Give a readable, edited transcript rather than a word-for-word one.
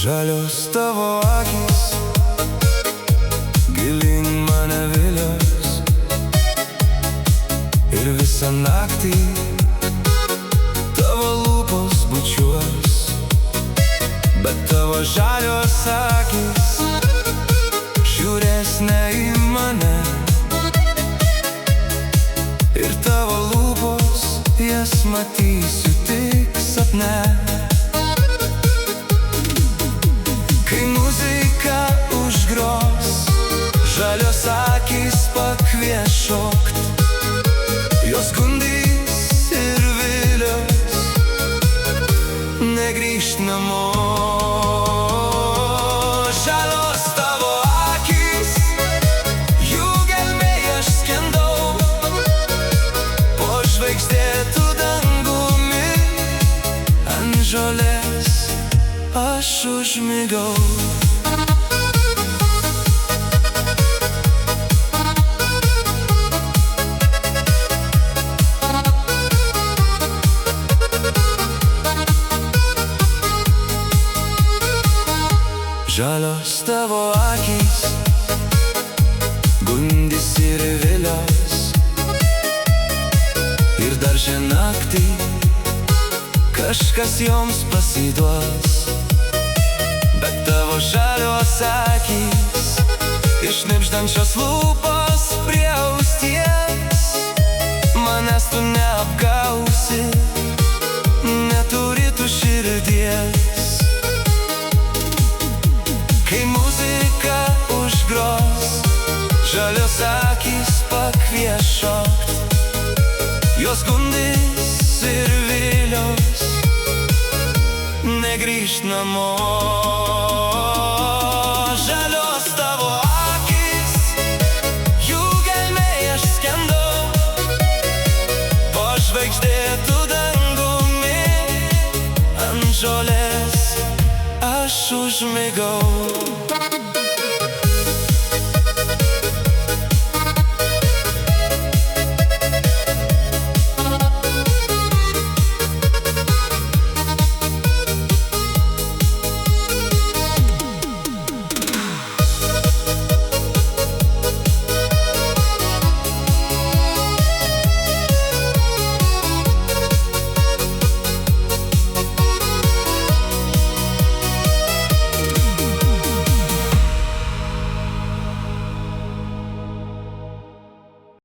Žalios tavo akys gilyn mane vilios ir visą naktį tavo lūpos bučiuos, bet tavo žalios akys žiūrės ne į mane ir tavo lūpos jas matysiu tik sapne. Kai muzika užgros, žalios akys pakvies šokt, jos gundys ir vilios negrįžt namo. Žalios tavo akys, jų gelmėj aš skendau, po žvaigždėtų dangumi ant žolės aš užmigau. Žalios tavo akys gundys ir vilios ir dar šią naktį kažkas joms pasiduos, bet tavo žalios akys iš šnibždančios lūpos prie austies manęs tu neapgausi, neturi tu širdies. Kai muzika užgros, žalios akys pakvies šokt, jos gundys ir vilios negrįžt namo. Žalios tavo akys, jų gelmėj aš skendau, po žvaigždėtų dangumi ant žolės aš užmigau.